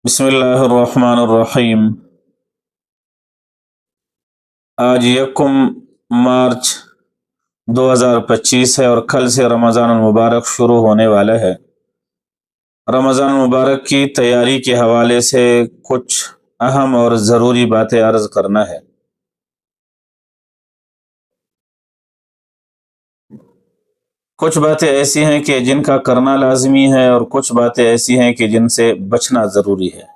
बिस्मिल्लाहिर्रहमानिर्रहीम। आज यकम मार्च 2025 है और कल से रमज़ान मुबारक शुरू होने वाला है। रमज़ान मुबारक की तैयारी के हवाले से कुछ अहम और ज़रूरी बातें अर्ज़ करना है। कुछ बातें ऐसी हैं कि जिनका करना लाजमी है और कुछ बातें ऐसी हैं कि जिनसे बचना ज़रूरी है।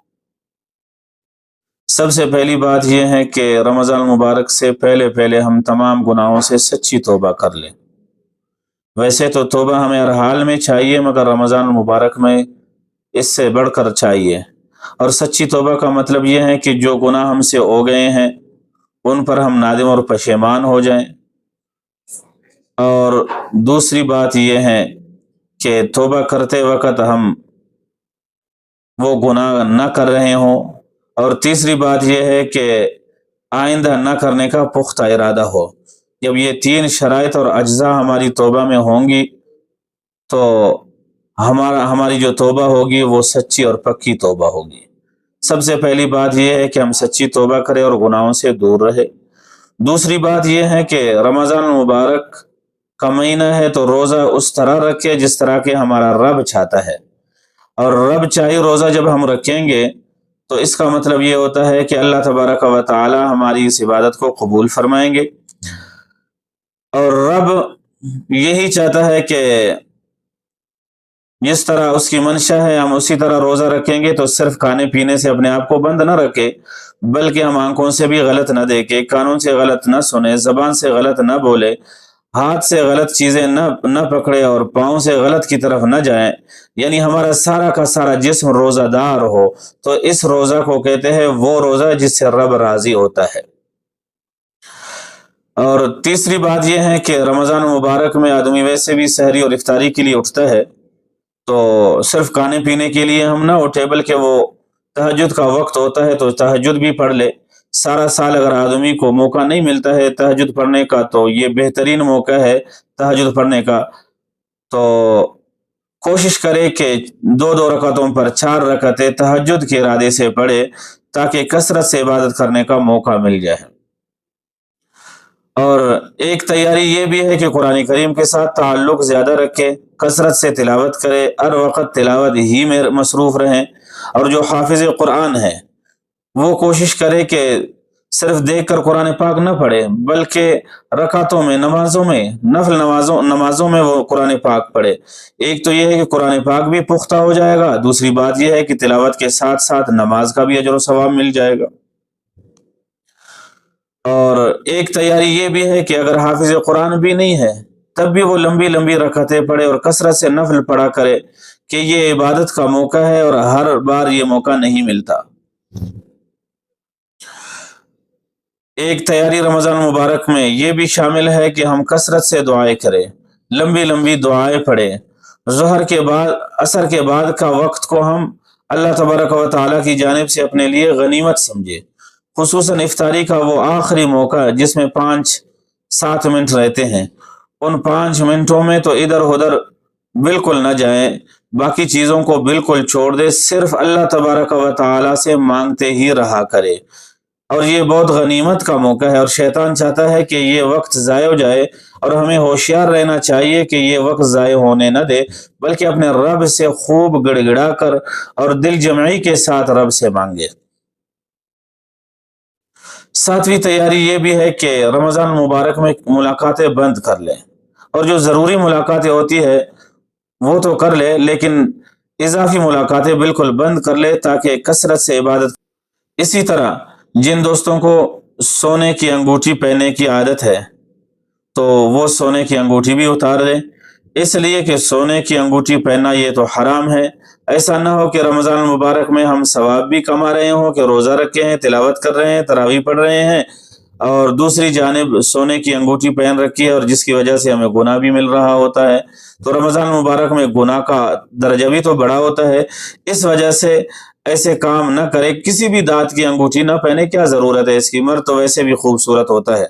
सबसे पहली बात यह है कि रमज़ान मुबारक से पहले पहले हम तमाम गुनाहों से सच्ची तौबा कर लें। वैसे तो तौबा हमें हर हाल में चाहिए, मगर रमज़ान मुबारक में इससे बढ़कर चाहिए। और सच्ची तौबा का मतलब यह है कि जो गुनाह हमसे हो गए हैं उन पर हम नादिम और पशेमान हो जाएं। और दूसरी बात यह है कि तौबा करते वक्त हम वो गुनाह न कर रहे हों। और तीसरी बात यह है कि आइंदा न करने का पुख्ता इरादा हो। जब ये तीन शराइत और अज्जा हमारी तौबा में होंगी तो हमारी जो तौबा होगी वो सच्ची और पक्की तौबा होगी। सबसे पहली बात यह है कि हम सच्ची तौबा करें और गुनाहों से दूर रहे। दूसरी बात यह है कि रमज़ान मुबारक का महीना है तो रोज़ा उस तरह रखे जिस तरह के हमारा रब चाहता है। और रब चाहे रोज़ा जब हम रखेंगे तो इसका मतलब ये होता है कि अल्लाह तबारक व तआला हमारी इस इबादत को कबूल फरमाएंगे। और रब यही चाहता है कि जिस तरह उसकी मंशा है हम उसी तरह रोज़ा रखेंगे। तो सिर्फ खाने पीने से अपने आप को बंद न रखे, बल्कि हम आंखों से भी गलत न देखे, कानों से गलत न सुने, जबान से गलत न बोले, हाथ से गलत चीज़ें न पकड़े और पाँव से गलत की तरफ न जाएं। यानी हमारा सारा का सारा जिस्म रोज़ादार हो। तो इस रोज़ा को कहते हैं वो रोज़ा जिससे रब राज़ी होता है। और तीसरी बात यह है कि रमज़ान मुबारक में आदमी वैसे भी सहरी और इफ्तारी के लिए उठता है, तो सिर्फ खाने पीने के लिए हम ना उठे, बल्कि वो तहज्जुद का वक्त होता है तो तहज्जुद भी पढ़ ले। सारा साल अगर आदमी को मौका नहीं मिलता है तहज्जुद पढ़ने का तो ये बेहतरीन मौका है तहज्जुद पढ़ने का। तो कोशिश करे कि दो दो रकतों पर 4 रकतें तहज्जुद के इरादे से पढ़े, ताकि कसरत से इबादत करने का मौका मिल जाए। और एक तैयारी ये भी है कि कुरान करीम के साथ ताल्लुक़ ज़्यादा रखे, कसरत से तिलावत करे, हर वक्त तिलावत ही में मसरूफ़ रहें। और जो हाफिज़ कुरान है वो कोशिश करे कि सिर्फ देख कर कुरान पाक न पढ़े, बल्कि रकातों में, नमाजों में, नफल नमाजों में वो कुरान पाक पढ़े। एक तो ये है कि कुरान पाक भी पुख्ता हो जाएगा, दूसरी बात यह है कि तिलावत के साथ साथ नमाज का भी अजर सवाब मिल जाएगा। और एक तैयारी ये भी है कि अगर हाफिज कुरान भी नहीं है तब भी वो लंबी लंबी रकतें पढ़े और कसरत से नफल पढ़ा करे, कि ये इबादत का मौका है और हर बार ये मौका नहीं मिलता। एक तैयारी रमज़ान मुबारक में ये भी शामिल है कि हम कसरत से दुआएं करें, लंबी लंबी दुआएं पढ़ें। ज़ोहर के बाद, असर के बाद का वक्त को हम अल्लाह तबारक व तआला की जानिब से अपने लिए गनीमत समझे। खुसूसन इफ्तारी का वो आखिरी मौका जिसमें 5-7 मिनट रहते हैं, उन 5 मिनटों में तो इधर उधर बिल्कुल न जाएं, बाकी चीज़ों को बिल्कुल छोड़ दे, सिर्फ अल्लाह तबारक व तआला से मांगते ही रहा करे। और ये बहुत गनीमत का मौका है और शैतान चाहता है कि ये वक्त ज़ाय हो जाए। और हमें होशियार रहना चाहिए कि ये वक्त ज़ाय होने न दे, बल्कि अपने रब से खूब गिड़गिड़ा कर और दिल जमई के साथ रब से मांगे। सातवीं तैयारी ये भी है कि रमज़ान मुबारक में मुलाकातें बंद कर लें, और जो ज़रूरी मुलाकातें होती है वो तो कर ले, लेकिन इजाफी मुलाकातें बिल्कुल बंद कर ले, ताकि कसरत से इबादत। इसी तरह जिन दोस्तों को सोने की अंगूठी पहनने की आदत है तो वो सोने की अंगूठी भी उतार दें, इसलिए कि सोने की अंगूठी पहनना ये तो हराम है। ऐसा ना हो कि रमज़ान मुबारक में हम सवाब भी कमा रहे हों, कि रोज़ा रखे हैं, तिलावत कर रहे हैं, तरावी पढ़ रहे हैं, और दूसरी जानिब सोने की अंगूठी पहन रखी है और जिसकी वजह से हमें गुनाह भी मिल रहा होता है। तो रमज़ान मुबारक में गुनाह का दर्जा भी तो बड़ा होता है। इस वजह से ऐसे काम न करे। किसी भी दांत की अंगूठी न पहने, क्या ज़रूरत है इसकी, मर्द तो वैसे भी खूबसूरत होता है,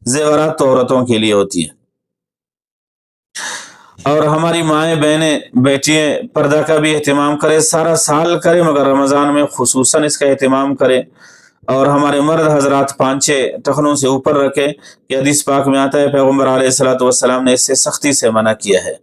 जेवरात तो औरतों के लिए होती है। اور ہماری مائیں بہنیں بیٹیاں پردہ کا بھی اہتمام کرے، سارا سال کرے مگر رمضان میں خصوصاً اس کا اہتمام کرے، اور ہمارے مرد حضرات پانچے ٹخنوں سے اوپر رکھے، کہ حدیث پاک میں آتا ہے پیغمبر علیہ الصلوۃ والسلام نے اس سے سختی سے منع کیا ہے۔